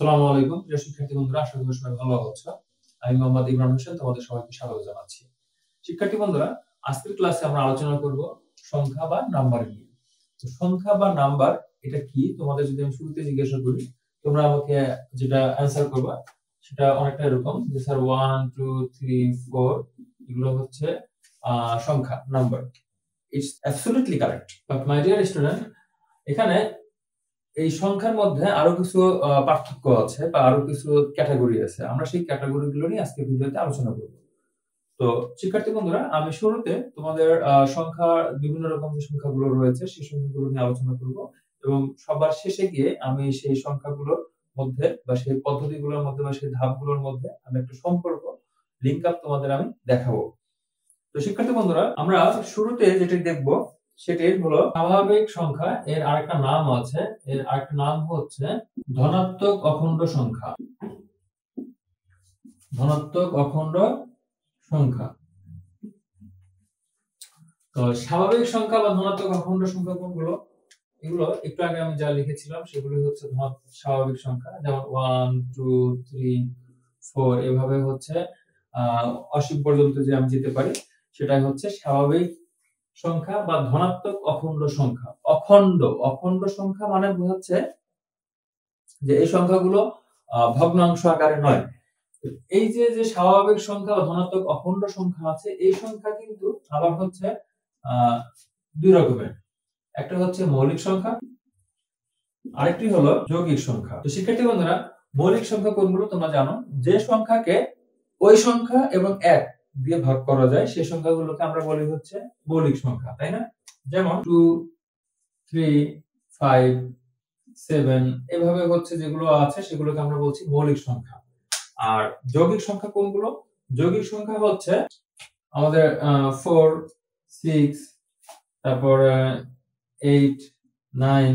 আসসালামু আলাইকুম প্রিয় শিক্ষার্থী বন্ধুরা, আশা করি সবাই ভালো আছো। আমি মোহাম্মদ ইমরান হোসেন তোমাদের সবাইকে স্বাগত জানাচ্ছি। শিক্ষার্থী বন্ধুরা, আজকের ক্লাসে আমরা আলোচনা করব সংখ্যা বা নাম্বার নিয়ে। তো সংখ্যা বা নাম্বার এটা কি তোমাদের যদি আমি শুরুতে জিজ্ঞাসা করি, তোমরা আমাকে যেটা অ্যানসার করবা সেটা অনেকটা এরকম যে স্যার 1 2 3 4 এগুলো হচ্ছে সংখ্যা, number. It's absolutely correct, but my dear student, এখানে এই সংখ্যার মধ্যে আরো কিছু পার্থক্য আছে বা আরো কিছু ক্যাটাগরি আছে। আমরা সেই ক্যাটাগরিগুলো নিয়ে আজকে ভিডিওতে আলোচনা করব। তো শিক্ষার্থী বন্ধুরা, আমি শুরুতে তোমাদের সংখ্যা, বিভিন্ন রকম যে সংখ্যাগুলো রয়েছে সেই সংখ্যাগুলো নিয়ে আলোচনা করব এবং সবার শেষে গিয়ে আমি সেই সংখ্যাগুলোর মধ্যে বা সেই পদ্ধতিগুলোর মধ্যে বা সেই ধাপগুলোর মধ্যে আমি একটা সম্পর্ক, লিংক আপ তোমাদের আমি দেখাবো। তো শিক্ষার্থী বন্ধুরা, আমরা শুরুতে যেটি দেখব সেটি হলো স্বাভাবিক সংখ্যা। এর আরেকটা নাম আছে, এর আরেকটা নাম হচ্ছে ধনাত্মক অখণ্ড সংখ্যা। ধনাত্মক অখণ্ড সংখ্যা। তো স্বাভাবিক সংখ্যা বা ধনাত্মক অখণ্ড সংখ্যা কোনগুলো? এগুলো একটু আগে আমি যা লিখেছিলাম সেগুলো হচ্ছে স্বাভাবিক সংখ্যা, যেমন 1 2 3 4 এভাবে হচ্ছে অসীম পর্যন্ত যে আমি যেতে পারি সেটাই হচ্ছে স্বাভাবিক সংখ্যা বা ধনাত্মক অখণ্ড সংখ্যা। অখণ্ড, অখণ্ড সংখ্যা মানে হচ্ছে যে এই সংখ্যাগুলো ভগ্নাংশ আকারে নয়। এই যে যে স্বাভাবিক সংখ্যা বা ধনাত্মক অখণ্ড সংখ্যা আছে, এই সংখ্যা কিন্তু আবার হচ্ছে দুই রকমের। একটা হচ্ছে মৌলিক সংখ্যা, আরেকটি হলো যৌগিক সংখ্যা। তো শিক্ষার্থী বন্ধুরা, মৌলিক সংখ্যা কোনগুলো তোমরা জানো? যে সংখ্যাকে ওই সংখ্যা এবং 1 দিয়ে ভাগ করা যায় সেই সংখ্যাগুলোকে আমরা বলি হচ্ছে মৌলিক সংখ্যা, তাই না? যেমন 2 3 5 7 এভাবে হচ্ছে যেগুলো আছে সেগুলোকে আমরা বলছি মৌলিক সংখ্যা। আর যৌগিক সংখ্যা কোনগুলো? যৌগিক সংখ্যা হচ্ছে আমাদের 4 6 তারপর 8 9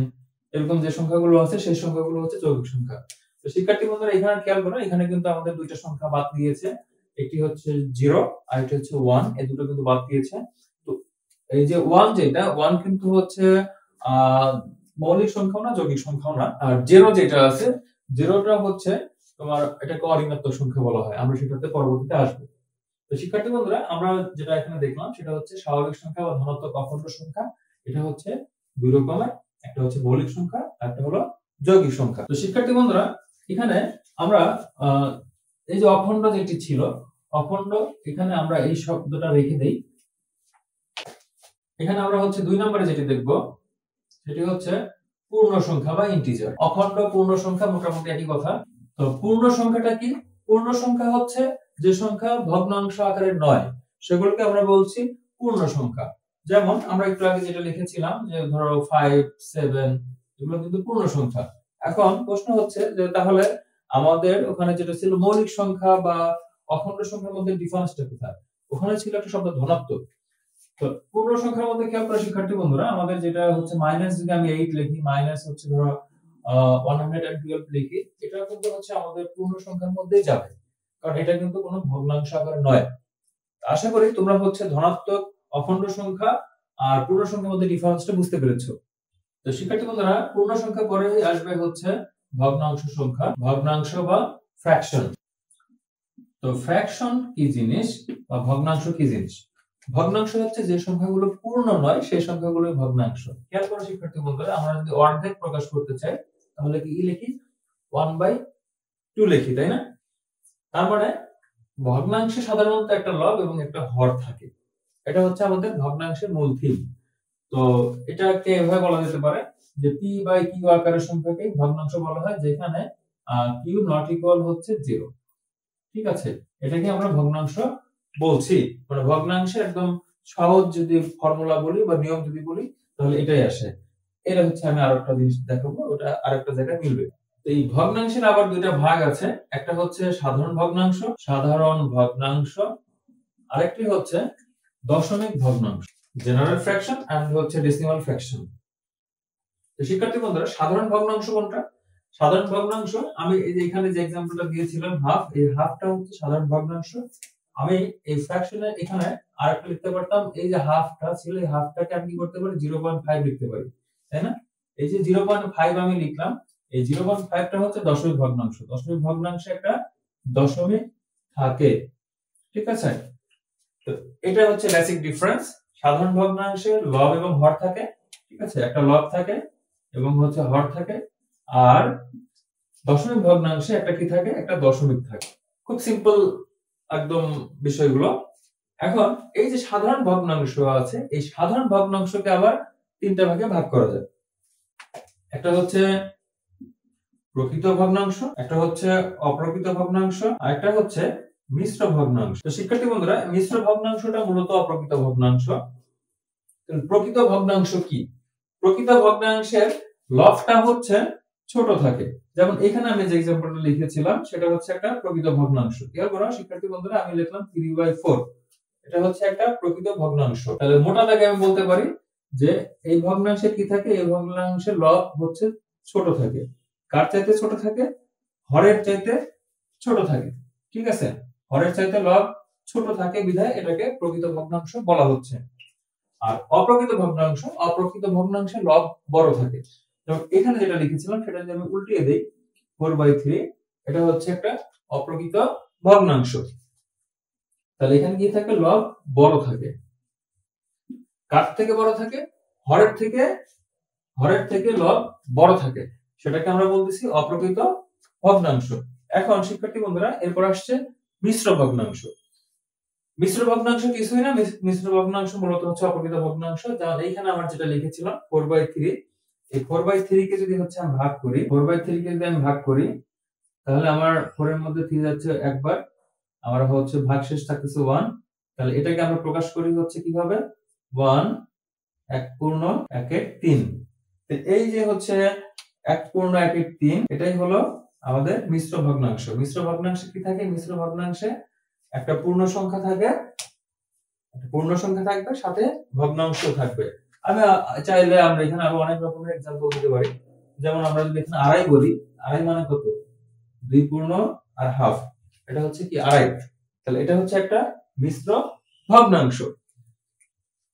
এরকম যে সংখ্যাগুলো আছে সেই সংখ্যাগুলো হচ্ছে যৌগিক সংখ্যা। তো শিক্ষার্থী বন্ধুরা, এখানে খেয়াল করো, এখানে কিন্তু আমাদের দুইটা সংখ্যা বাদ দিয়েছে। একটি হচ্ছে 0 আর একটা হচ্ছে 1, এই দুটো কিন্তু বাদ দিয়েছে। তো এই যে 1, যেটা 1 কিন্তু হচ্ছে মৌলিক সংখ্যাও না, যৌগিক সংখ্যাও না। আর 0 যেটা আছে, 0টা হচ্ছে তোমার এটাকে অঋণাত্মক সংখ্যা বলা হয়। আমরা সেটাতে পরবর্তীতে আসবো। তো শিক্ষার্থী বন্ধুরা, আমরা যেটা এখানে দেখলাম সেটা হচ্ছে স্বাভাবিক সংখ্যা বা ধনাত্মক অখণ্ড সংখ্যা। এটা হচ্ছে দুই রকমের, একটা হচ্ছে মৌলিক সংখ্যা আর একটা হলো যৌগিক সংখ্যা। তো শিক্ষার্থী বন্ধুরা, এখানে আমরা এই যে অখণ্ড যেটি ছিল, অখণ্ড, এখানে আমরা এই শব্দটা রেখে দেই। এখানে আমরা হচ্ছে 2 নম্বরে যেটি দেখব সেটি হচ্ছে পূর্ণ সংখ্যা বা ইন্টিজার। অখণ্ড, পূর্ণ সংখ্যা মোটামুটি একই কথা। তো পূর্ণ সংখ্যাটা কি? পূর্ণ সংখ্যা হচ্ছে যে সংখ্যা ভগ্নাংশ আকারে নয় সেগুলোকে আমরা বলছি পূর্ণ সংখ্যা। যেমন আমরা একটু আগে যেটা লিখেছিলাম যে ধরো 5 7 এগুলো কিন্তু পূর্ণ সংখ্যা। এখন প্রশ্ন হচ্ছে যে তাহলে আমাদের ওখানে যেটা ছিল মৌলিক সংখ্যা বা অখণ্ড সংখ্যার মধ্যে ডিফারেন্সটা কোথায়? ওখানে ছিল একটা শব্দ ধনাত্মক। তো পূর্ণ সংখ্যার মধ্যে খেয়াল করে শিক্ষার্থী বন্ধুরা, আমাদের যেটা হচ্ছে মাইনাস, যদি আমি 8 লিখি, মাইনাস হচ্ছে ধরো 112 লিখি, এটা কিন্তু হচ্ছে আমাদের পূর্ণ সংখ্যার মধ্যেই যাবে, কারণ এটা কিন্তু কোনো ভগ্নাংশ আকারে নয়। আশা করি তোমরা হচ্ছে ধনাত্মক অখণ্ড সংখ্যা আর পূর্ণ সংখ্যার মধ্যে ডিফারেন্সটা বুঝতে পেরেছো। তো শিক্ষার্থী বন্ধুরা, পূর্ণ সংখ্যা পরে আসবে হচ্ছে ভগ্নাংশ সংখ্যা, ভগ্নাংশ বা ফ্র্যাকশন। তো ফ্র্যাকশন কি জিনিস বা ভগ্নাংশ কি জিনিস? ভগ্নাংশ হচ্ছে যে সংখ্যাগুলো পূর্ণ নয় সেই সংখ্যাগুলোই ভগ্নাংশ। খেয়াল করো শিক্ষার্থী বন্ধুরা, আমরা যদি অর্ধেক প্রকাশ করতে চাই তাহলে কি লিখি? 1/2 লিখি, তাই না? তার মানে ভগ্নাংশে সাধারণত একটা লব এবং একটা হর থাকে। এটা হচ্ছে আমাদের ভগ্নাংশের মূল থিম। তো এটাকে এভাবে বলা যেতে পারে যে p/q আকারের সংখ্যাকে ভগ্নাংশ বলা হয়, যেখানে q নট ইকুয়াল হচ্ছে 0। ঠিক আছে, এটাকে আমরা ভগ্নাংশ বলছি। মানে ভগ্নাংশের একদম সহজ যদি ফর্মুলা বলি বা নিয়ম যদি বলি তাহলে এটাই আসে। এটা হচ্ছে, আমি আরেকটা জিনিস দেখাবো, ওটা আরেকটা জায়গায় মিলবে। তো এই ভগ্নাংশের আবার দুইটা ভাগ আছে, একটা হচ্ছে সাধারণ ভগ্নাংশ, সাধারণ ভগ্নাংশ, আরেকটি হচ্ছে দশমিক ভগ্নাংশ, জেনারেল ফ্র্যাকশন এন্ড হচ্ছে ডেসিমাল ফ্র্যাকশন। তো শিক্ষার্থী বন্ধুরা, সাধারণ ভগ্নাংশ কোনটা? সাধারণ ভগ্নাংশ, আমি এই যে এখানে যে एग्जांपलটা দিয়েছিলাম হাফ, এই হাফটা হচ্ছে সাধারণ ভগ্নাংশ। আমি এই ফ্র্যাকশনের এখানে আরেকটা লিখতে পারতাম, এই যে হাফটা ছিল এই হাফটাকে আমি কি করতে পারি 0.5 লিখতে পারি, তাই না? এই যে 0.5 আমি লিখলাম, এই 0.5টা হচ্ছে দশমিক ভগ্নাংশ। দশমিক ভগ্নাংশে একটা দশমিক থাকে, ঠিক আছে? তো এটা হচ্ছে বেসিক ডিফারেন্স। সাধারণ ভগ্নাংশে লব এবং হর থাকে, ঠিক আছে? একটা লব থাকে এবং হচ্ছে হর থাকে। আর দশমিক ভগ্নাংশে একটা কি থাকে? একটা দশমিক থাকে। খুব সিম্পল একদম বিষয়গুলো। এখন এই যে সাধারণ ভগ্নাংশ আছে, এই সাধারণ ভগ্নাংশকে আবার তিনটা ভাগে ভাগ করা যায়। একটা হচ্ছে প্রকৃত ভগ্নাংশ, একটা হচ্ছে অপ্রকৃত ভগ্নাংশ, আর একটা হচ্ছে মিশ্র ভগ্নাংশ। তো শিক্ষার্থী বন্ধুরা, মিশ্র ভগ্নাংশটা মূলত অপ্রকৃত ভগ্নাংশ। প্রকৃত ভগ্নাংশ কি? প্রকৃত ভগ্নাংশের লবটা হচ্ছে ছোট থাকে। যেমন এখানে আমি যে एग्जांपलটা লিখেছিলাম সেটা হচ্ছে একটা প্রকৃত ভগ্নাংশ। খেয়াল করো শিক্ষার্থী বন্ধুরা, আমি লিখলাম 3/4। এটা হচ্ছে একটা প্রকৃত ভগ্নাংশ। তাহলে মোটা দাগে আমি বলতে পারি যে এই ভগ্নাংশে কি থাকে? এই ভগ্নাংশের লব হচ্ছে ছোট থাকে। কার চাইতে ছোট থাকে? হরের চাইতে ছোট থাকে, ঠিক আছে? হরের চাইতে লব ছোট থাকে বিধায় এটাকে প্রকৃত ভগ্নাংশ বলা হচ্ছে। আর অপ্রকৃত ভগ্নাংশে লব বড় থাকে। যেমন এখানে যেটা লিখেছিলাম সেটা যদি আমি উল্টিয়ে দেই 4/3, এটা হচ্ছে একটা অপ্রকৃত ভগ্নাংশ। তাহলে এখানে কি থাকে? লব বড় থাকে। কার থেকে বড় থাকে? হরের থেকে লব বড় থাকে। সেটাকে আমরা বলতেছি অপ্রকৃত ভগ্নাংশ। এখন শিক্ষার্থী বন্ধুরা, এরপর আসছে মিশ্র ভগ্নাংশ। মিশ্র ভগ্নাংশ কিছুই না, মিশ্র ভগ্নাংশ মূলত হচ্ছে অপ্রকৃত ভগ্নাংশ। যেমন এইখানে আমার যেটা লিখেছিলাম 4/3, এই 4/3 কে যদি হচ্ছে আমি ভাগ করি, 4/3 কে যদি আমি ভাগ করি, তাহলে আমার 4 এর মধ্যে 3 যাচ্ছে একবার, আমার হচ্ছে ভাগশেষ থাকতেছে 1। তাহলে এটাকে আমরা প্রকাশ করি হচ্ছে কিভাবে? 1 1 পূর্ণ 1/3। তো এই যে হচ্ছে 1 পূর্ণ 1/3, এটাই হলো আমাদের মিশ্র ভগ্নাংশ। মিশ্র ভগ্নাংশে কি থাকে? মিশ্র ভগ্নাংশে একটা পূর্ণ সংখ্যা থাকে, সাথে ভগ্নাংশ থাকবে। আমি চাইলে আমরা এখানে আরো অনেক রকমের एग्जांपल দিতে পারি। যেমন আমরা যদি এখানে আড়াই বলি, আড়াই মানে কত? 2 পূর্ণ আর হাফ, এটা হচ্ছে কি আড়াই। তাহলে এটা হচ্ছে একটা মিশ্র ভগ্নাংশ।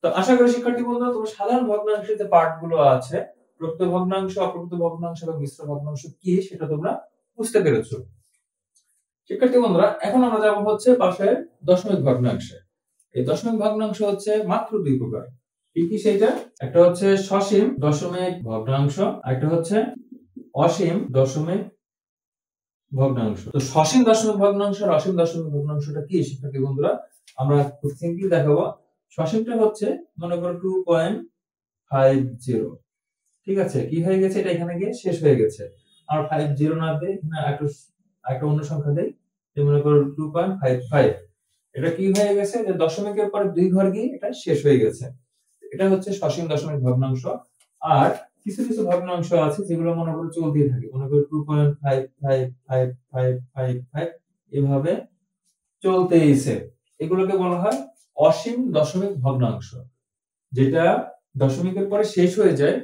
তো আশা করি শিক্ষার্থী বন্ধুরা তোমরা সাধারণ ভগ্নাংশের যে পার্ট গুলো আছে, প্রকৃত ভগ্নাংশ, অপ্রকৃত ভগ্নাংশ এবং মিশ্র ভগ্নাংশ কি সেটা তোমরা বুঝতে পেরেছো। শিক্ষার্থী বন্ধুরা, এখন আমরা যাব হচ্ছে পাশের দশমিক ভগ্নাংশে। এই দশমিক ভগ্নাংশ হচ্ছে মাত্র দুই প্রকার। কি কি সেটা? একটা হচ্ছে সসীম দশমিক ভগ্নাংশ, আর একটা হচ্ছে অসীম দশমিক ভগ্নাংশ। তো সসীম দশমিক ভগ্নাংশ আর অসীম দশমিক ভগ্নাংশটা কি শিক্ষার্থী বন্ধুরা? আমরা খুব সিম্পলি দেখাবো। সসীমটা হচ্ছে মনে করো 2.50, ঠিক আছে? কি হয়ে গেছে? এটা এখানে গিয়ে শেষ হয়ে গেছে। আর 50 না দেই, না একটা অন্য সংখ্যা দেই, মনে করো 2.55। এটা কি হয়ে গেছে? যে দশমিকের পরে দুই ঘর গিয়ে এটা শেষ হয়ে গেছে। এটা হচ্ছে সসীম দশমিক ভগ্নাংশ। আর কিছু কিছু ভগ্নাংশ আছে যেগুলো মনে করো চলতেই থাকে, মনে করো 2.55555 এভাবে চলতেইছে। এগুলোকে বলা হয় অসীম দশমিক ভগ্নাংশ। যেটা দশমিকের পরে শেষ হয়ে যায়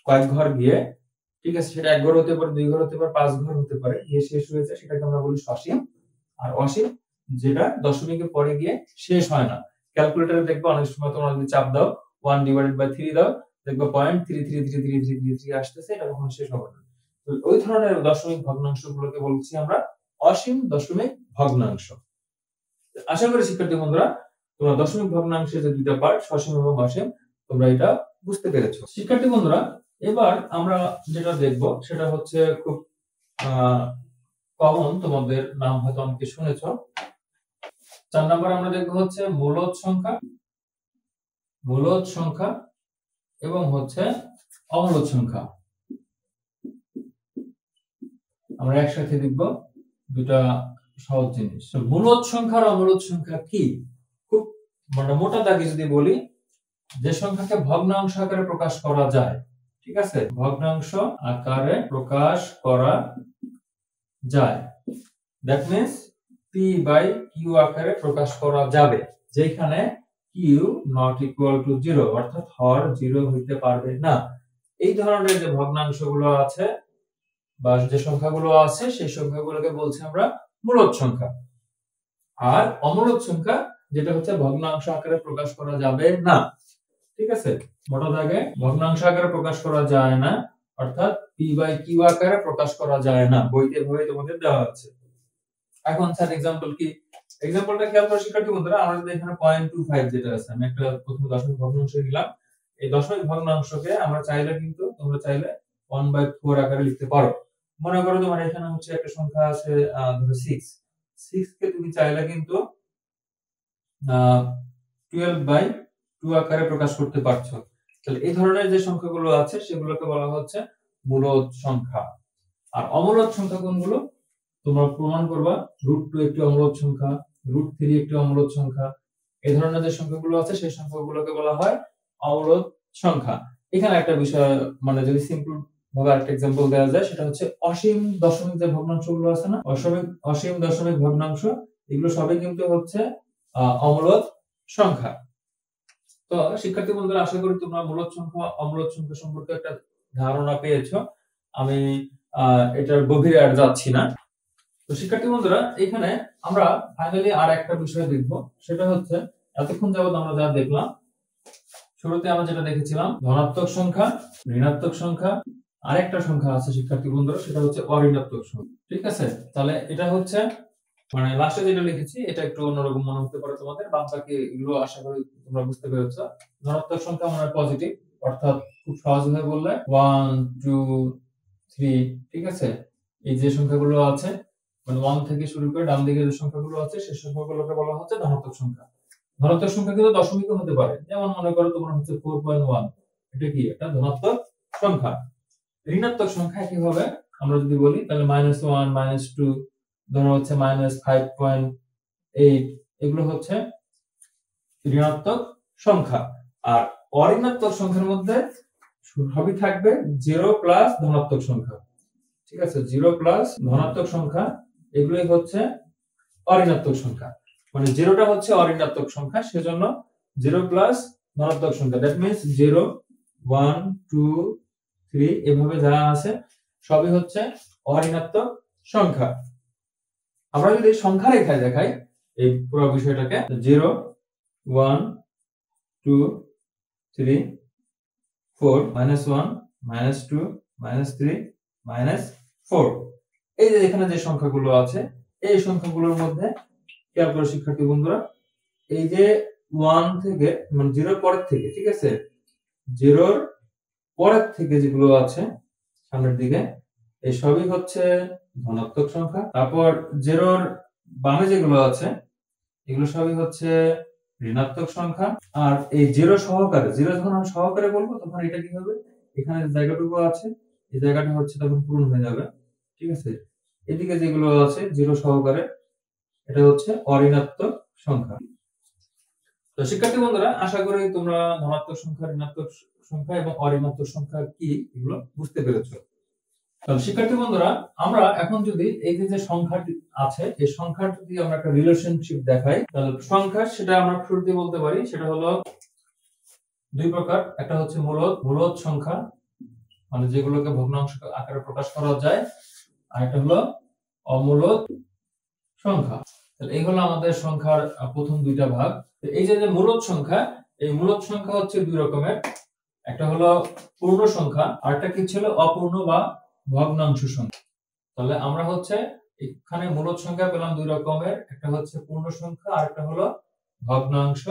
কয়েক ঘর গিয়ে, ঠিক আছে? সেটা এক ঘর হতে পারে, দুই ঘর হতে পারে, পাঁচ ঘর হতে পারে, গিয়ে শেষ হয়ে যায়, সেটাকে আমরা বলি সসীম। আর অসীম যেটা দশমিকের পরে গিয়ে শেষ হয় না। ক্যালকুলেটরে দেখবে অনেক সময় তোমরা যদি চাপ দাও 1/3 দাও, দেখবে 0.333333 আসতেছে, এটা কখনো শেষ হবে না। তো ওই ধরনের দশমিক ভগ্নাংশগুলোকে বলছি আমরা অসীম দশমিক ভগ্নাংশ। আশা করি শিক্ষার্থী বন্ধুরা তোমরা দশমিক ভগ্নাংশের যে দুইটা পার্ট, সসীম এবং অসীম, তোমরা এটা বুঝতে পেরেছো। শিক্ষার্থী বন্ধুরা, এবার আমরা যেটা দেখব সেটা হচ্ছে খুব কমন, তোমাদের নাম হয়তো অনেকে শুনেছো। 4 নাম্বার আমরা দেখব হচ্ছে মূলদ সংখ্যা এবং হচ্ছে অমূলদ সংখ্যা। আমরা একসাথে দেখব দুটা সহজ জিনিস। মূলদ সংখ্যা আর অমূলদ সংখ্যা কি? খুব মানে মোটা দাগে যদি বলি, যে সংখ্যাকে ভগ্নাংশ আকারে প্রকাশ করা যায়, ঠিক আছে? ভগ্নাংশ আকারে প্রকাশ করা যায়, দ্যাট মিন্স p/q আকারে প্রকাশ করা যাবে, যেখানে q নট ইকুয়াল টু 0, অর্থাৎ হর 0 হইতে পারবে না। এই ধরনের যে ভগ্নাংশগুলো আছে বা যে সংখ্যাগুলো আছে, সেই সংখ্যাগুলোকে বলছি আমরা মূলদ সংখ্যা। আর অমূলদ সংখ্যা যেটা হচ্ছে ভগ্নাংশ আকারে প্রকাশ করা যাবে না, ঠিক আছে? মোটা দাগে ভগ্নাংশ আকারে প্রকাশ করা যায় না, অর্থাৎ p বাই q আকারে প্রকাশ করা যায় না, বইতে এভাবে তোমাদের দেওয়া আছে। এখন স্যার एग्जांपल কি, एग्जांपलটা খেয়াল করে শিক্ষার্থী বন্ধুরা, আমরা যদি এখানে 0.25 যেটা আছে, আমি একটা প্রথম দশমিক ভগ্নাংশ নিলাম, এই দশমিক ভগ্নাংশকে আমরা চাইলে কিন্তু তোমরা চাইলে 1/4 আকারে লিখতে পারো। মনে করো তোমার এখানে হচ্ছে একটা সংখ্যা আছে ধরো 6 কে তুমি চাইলে কিন্তু 12/2 আকারে প্রকাশ করতে পারছো। তাহলে এই ধরনের যে সংখ্যাগুলো আছে সেগুলোকে বলা হচ্ছে মূলদ সংখ্যা। আর অমূলদ সংখ্যা কোনগুলো তোমরা প্রমাণ করবা, √2 একটি অমূলদ সংখ্যা, √3 একটি অমূলদ সংখ্যা। এই ধরনের যে সংখ্যাগুলো আছে সেই সংখ্যাগুলোকে বলা হয় অমূলদ সংখ্যা। এখানে একটা বিষয় মানে যদি সিম্পল ভাবে আরেকটা एग्जांपल দেওয়া যায়, সেটা হচ্ছে অসীম দশমিক যে ভগ্নাংশগুলো আছে না, অসীম দশমিক ভগ্নাংশ, এগুলো সবই কিন্তু হচ্ছে অমূলদ সংখ্যা। তো শিক্ষার্থী বন্ধুরা, আশা করি তোমরা মূলদ সংখ্যা অমূলদ সংখ্যা সম্পর্কে একটা ধারণা পেয়েছো। আমি এটার গভীরে আর যাচ্ছি না। তো শিক্ষার্থী বন্ধুরা, এখানে আমরা ফাইনালি আর একটা বিষয় দেখব, সেটা হচ্ছে এতক্ষণ যাবত আমরা যা দেখলাম, শুরুতে আমরা যেটা দেখেছিলাম ধনাত্মক সংখ্যা, ঋণাত্মক সংখ্যা, আরেকটা সংখ্যা আছে শিক্ষার্থী বন্ধুরা, সেটা হচ্ছে অঋণাত্মক সংখ্যা। ঠিক আছে, তাহলে এটা হচ্ছে মানে লাস্টে যেটা লিখেছি এটা একটু অন্যরকম মনে হতে পারে তোমাদের, বাকি এগুলো আশা করি তোমরা বুঝতে পেরেছো। ধনাত্মক সংখ্যা মানে পজিটিভ, অর্থাৎ খুব সহজভাবে বললে 1 2 3, ঠিক আছে, এই যে সংখ্যাগুলো আছে মানে 1 থেকে শুরু করে ডান দিকে যে সংখ্যাগুলো আছে সেই সংখ্যাগুলোকে বলা হচ্ছে ধনাত্মক সংখ্যা। ধনাত্মক সংখ্যা কিন্তু দশমিকও হতে পারে, যেমন মনে করো তোমার হচ্ছে 4.1, এটা কি একটা ধনাত্মক সংখ্যা। ঋণাত্মক সংখ্যা কিভাবে আমরা যদি বলি, তাহলে -1 -2, ধরো হচ্ছে -5.8, এগুলো হচ্ছে ঋণাত্মক সংখ্যা। আর অঋণাত্মক সংখ্যার মধ্যে সবই থাকবে 0 প্লাস ধনাত্মক সংখ্যা। ঠিক আছে, 0 প্লাস ধনাত্মক সংখ্যা, এগুলোই হচ্ছে অঋণাত্মক সংখ্যা। মানে 0টা হচ্ছে অঋণাত্মক সংখ্যা, সেজন্য 0 প্লাস ধনাত্মক সংখ্যা, দ্যাট মিন্স 0 1 2 3 এভাবে যা আছে সবই হচ্ছে অঋণাত্মক সংখ্যা। আমরা যদি সংখ্যা রেখায় দেখাই এই পুরো বিষয়টাকে, 0 1 2 3 4 -1 -2 -3 -4, এই যে এখানে যে সংখ্যাগুলো আছে এই সংখ্যাগুলোর মধ্যে খেয়াল করে শিক্ষার্থী বন্ধুরা, এই যে 1 থেকে মানে 0 পরের থেকে, ঠিক আছে, 0 পরের থেকে যেগুলো আছে সামনের দিকে এই সবই হচ্ছে ধনাত্মক সংখ্যা। তারপর 0 বামে যেগুলো আছে এগুলো সবই হচ্ছে ঋণাত্মক সংখ্যা। আর এই 0 সহকারে, 0 যখন আমি সহকারে বলবো তখন এটা কি হবে, এখানে যে জায়গাটুকু আছে এই জায়গাটা হচ্ছে তখন পূরণ হয়ে যাবে। ঠিক আছে, এদিকে যেগুলো আছে 0 সহকারে এটা হচ্ছে অঋণাত্মক সংখ্যা। তো শিক্ষার্থী বন্ধুরা, আশা করি তোমরা ধনাত্মক সংখ্যা, ঋণাত্মক সংখ্যা এবং অঋণাত্মক সংখ্যা কি এগুলো বুঝতে পেরেছো। তাহলে শিক্ষার্থী বন্ধুরা, আমরা এখন যদি এই যে সংখ্যাটি আছে এই সংখ্যার যদি আমরা একটা রিলেশনশিপ দেখাই, তাহলে সংখ্যা সেটা আমরা শুরুতে বলতে পারি, সেটা হলো দুই প্রকার, একটা হচ্ছে মূলদ সংখ্যা মানে যেগুলোকে ভগ্নাংশ আকারে প্রকাশ করা যায়, আর একটা হলো অমূলদ সংখ্যা। তাহলে এই হলো আমাদের সংখ্যার প্রথম দুইটা ভাগ। এই যে মূলদ সংখ্যা, এই মূলদ সংখ্যা হচ্ছে দুই রকমের, একটা হলো পূর্ণ সংখ্যা আর একটা কি ছিল অপূর্ণ বা ভগ্নাংশ সংখ্যা। তাহলে আমরা হচ্ছে এখানে মূলদ সংখ্যা পেলাম দুই রকমের, একটা হচ্ছে পূর্ণ সংখ্যা আর একটা হলো ভগ্নাংশ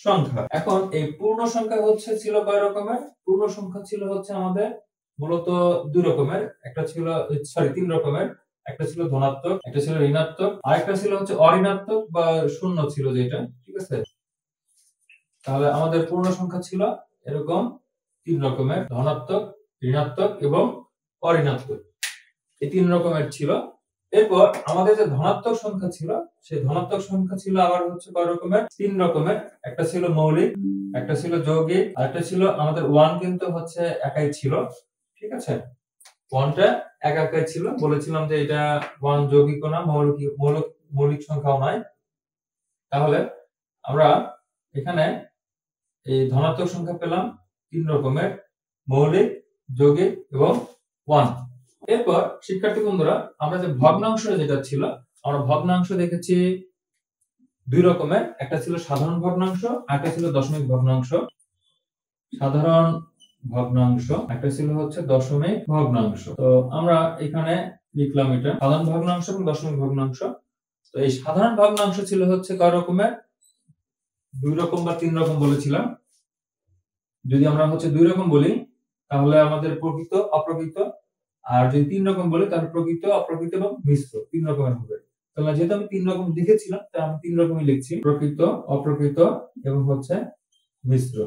সংখ্যা। এখন এই পূর্ণ সংখ্যা হচ্ছে ছিল কয় রকমের, পূর্ণ সংখ্যা ছিল হচ্ছে আমাদের মূলত দুই রকমের, একটা ছিল তিন রকমের, একটা ছিল ধনাত্মক, একটা ছিল ঋণাত্মক, আর একটা ছিল হচ্ছে অঋণাত্মক বা শূন্য ছিল যেটা। ঠিক আছে, তাহলে আমাদের পূর্ণ সংখ্যা ছিল এরকম তিন রকমের, ধনাত্মক, ঋণাত্মক এবং অঋণাত্মক, এই তিন রকমের ছিল। এরপর আমাদের যে ধনাত্মক সংখ্যা ছিল সেই ধনাত্মক সংখ্যা ছিল আবার হচ্ছে কয় রকমের, তিন রকমের, একটা ছিল মৌলিক, একটা ছিল যৌগিক, আর একটা ছিল আমাদের 1 কিন্তু হচ্ছে একাই ছিল। ঠিক আছে, 1টা একাই ছিল, বলেছিলাম যে এটা 1 যৌগিকও না মৌলিক সংখ্যাও নয়। তাহলে আমরা এখানে এই ধনাত্মক সংখ্যা পেলাম তিন রকমের, মৌলিক, যৌগিক এবং 1। এরপর শিক্ষার্থী বন্ধুরা, আমরা যে ভগ্নাংশ যেটা ছিল, আমরা ভগ্নাংশ দেখেছি দুই রকমের, একটা ছিল সাধারণ ভগ্নাংশ আর একটা ছিল দশমিক ভগ্নাংশ। সাধারণ ভগ্নাংশ, একটা ছিল হচ্ছে দশমিক ভগ্নাংশ। তো আমরা এখানে লিখলাম এটা সাধারণ ভগ্নাংশ এবং দশমিক ভগ্নাংশ। তো এই সাধারণ ভগ্নাংশ ছিল হচ্ছে কয় রকমের, 2 রকম বা 3 রকম বলেছিলাম। যদি আমরা হচ্ছে 2 রকম বলি তাহলে আমাদের প্রকৃত অপ্রকৃত, আর যদি 3 রকম বলি তাহলে প্রকৃত অপ্রকৃত এবং মিশ্র 3 রকমের হবে। তাহলে যেহেতু আমি 3 রকম লিখেছিলাম তাই আমি 3 রকমই লিখছি, প্রকৃত অপ্রকৃত এবং হচ্ছে মিশ্র।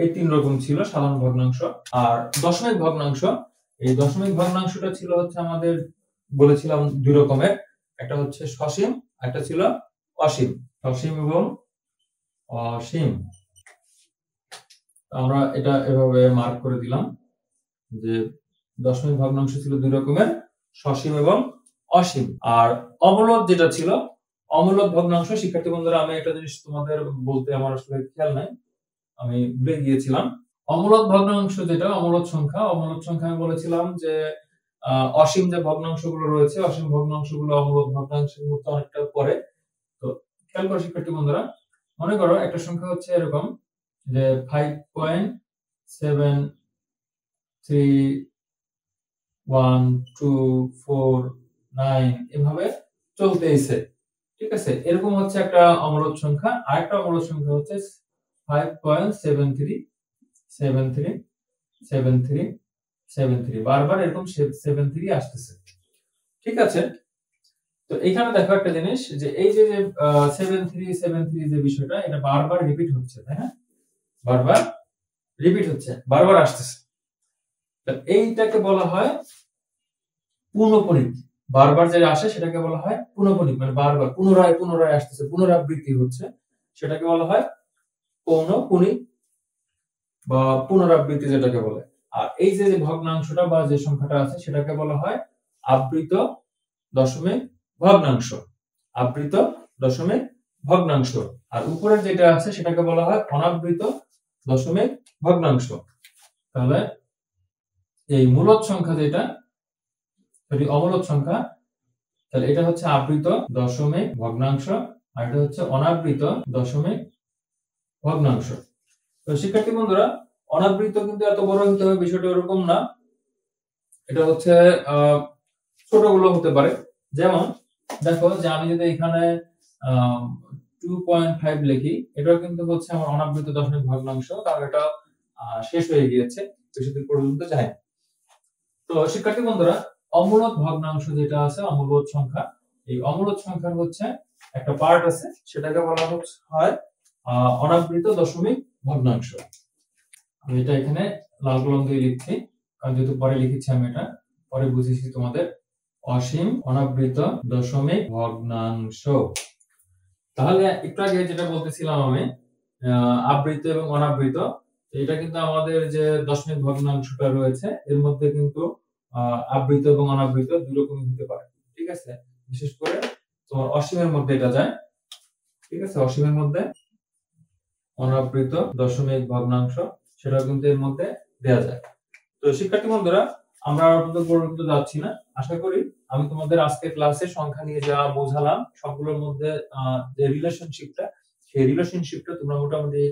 এই 3 রকম ছিল সাধারণ ভগ্নাংশ। আর দশমিক ভগ্নাংশ, এই দশমিক ভগ্নাংশটা ছিল হচ্ছে আমাদের বলেছিলাম 2 রকমের, একটা হচ্ছে সসীম, একটা ছিল অসীম। সসীম এবং অসীম। আমরা এটা এভাবে মার্ক করে দিলাম যে দশমিক ভগ্নাংশ ছিল 2 রকমের, সসীম এবং অসীম। আর অমূলদ যেটা ছিল, অমূলদ ভগ্নাংশ, শিক্ষার্থী বন্ধুরা আমি একটা জিনিস তোমাদের বলতে আমার আসলে খেয়াল নাই, আমি ভুলে গিয়েছিলাম। অমূলদ ভগ্নাংশ যেটা, অমূলদ সংখ্যা, অমূলদ সংখ্যা আমি বলেছিলাম যে অসীম যে ভগ্নাংশগুলো রয়েছে, অসীম ভগ্নাংশগুলো অমূলদ ভগ্নাংশের মতো অনেকটা পরে। তো খেয়াল করো শিক্ষার্থী বন্ধুরা, মনে করো একটা সংখ্যা হচ্ছে এরকম যে 5.731249 এভাবে চলতেছে, ঠিক আছে? এরকম হচ্ছে একটা অমূলদ সংখ্যা। আরেকটা অমূলদ সংখ্যা হচ্ছে 5.73737373 বারবার এরকম 73 আসতেছে, ঠিক আছে? তো এখানে দেখো একটা জিনিস যে এই যে 7373 যে বিষয়টা, এটা বারবার রিপিট হচ্ছে, তাই না? বারবার রিপিট হচ্ছে, বারবার আসতেছে। তো এইটাকে বলা হয় পুনঃপুনিক। বারবার যে আসে সেটাকে বলা হয় পুনঃপুনিক, মানে বারবার পুনরায় পুনরায় আসতেছে, পুনরাবৃত্তি হচ্ছে, সেটাকে বলা হয় পৌনঃপুনিক বা পুনরাবৃত্তি যেটাকে বলে। আর এই যে ভগ্নাংশটা বা যে সংখ্যাটা আছে সেটাকে বলা হয় আবৃত দশমিক ভগ্নাংশ। আবৃত দশমিক ভগ্নাংশ। আর উপরের যেটা আছে সেটাকে বলা হয় অনাবৃত দশমিক ভগ্নাংশ। তাহলে এই মূলদ সংখ্যা যেটা, এটি অমূলদ সংখ্যা, তাহলে এটা হচ্ছে আবৃত দশমিক ভগ্নাংশ আর এটা হচ্ছে অনাবৃত দশমিক ভগ্নাংশ। তো শিক্ষার্থী বন্ধুরা, অনাবৃত কিন্তু এত বড় হতে হবে বিষয়টা এরকম না, এটা হচ্ছে ছোটগুলো হতে পারে। যেমন দেখো যে আমি যদি এখানে 2.5 লিখি, এটা কিন্তু হচ্ছে আমার অনাবৃত দশমিক ভগ্নাংশ, কারণ এটা শেষ হয়ে গিয়েছে, বেশি দূর পর্যন্ত যায়। তো শিক্ষার্থী বন্ধুরা, অমূলদ ভগ্নাংশ যেটা আছে, অমূলদ সংখ্যা, এই অমূলদ সংখ্যার হচ্ছে একটা পার্ট আছে, সেটাকে বলা হয় অনাবৃত দশমিক ভগ্নাংশ। আমি এটা এখানে লাল কলম দিয়ে লিখছি, কারণ যেহেতু পরে লিখেছি আমি, এটা পরে বুঝেছি তোমাদের। অসীম অনাবৃত দশমিক ভগ্নাংশ। তাহলে একটু আগে যেটা বলতেছিলাম আমি, আবৃত এবং অনাবৃত, এটা কিন্তু আমাদের যে দশমিক ভগ্নাংশটা রয়েছে এর মধ্যে কিন্তু আবৃত এবং অনাবৃত দুই রকমই হতে পারে, ঠিক আছে? বিশেষ করে তোমার অসীমের মধ্যে এটা যায়, ঠিক আছে? অসীমের মধ্যে অনাবৃত দশমিক ভগ্নাংশ, সেটা কিন্তু এর মধ্যে দেয়া যায়। তো শিক্ষার্থী বন্ধুরা, আমরা পর্যন্ত যাচ্ছি না। আশা করি আমি তোমাদের আজকে ক্লাসে সংখ্যা নিয়ে যা বোঝালাম সবগুলোর মধ্যে যে রিলেশনশিপটা, সেই রিলেশনশিপটা তোমরা মোটামুটি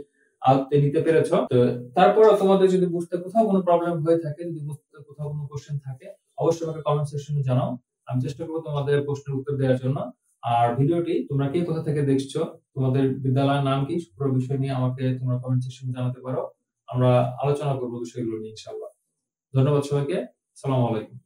আয়ত্তে নিতে পেরেছো। তো তারপর তোমাদের যদি বুঝতে কোথাও কোনো প্রবলেম হয়ে থাকে, যদি বুঝতে কোথাও কোনো কোশ্চেন থাকে, অবশ্যই আমাকে কমেন্ট সেকশনে জানাও। আমি চেষ্টা করব তোমাদের প্রশ্নের উত্তর দেওয়ার জন্য। আর ভিডিওটি তোমরা কে কোথা থেকে দেখছো, তোমাদের বিদ্যালয়ের নাম কি, পুরো বিষয় নিয়ে আমাকে তোমরা কমেন্ট সেকশনে জানাতে পারো। আমরা আলোচনা করব বিষয়গুলো নিয়ে ইনশাআল্লাহ। ধন্যবাদ সবাইকে। আসসালামু আলাইকুম।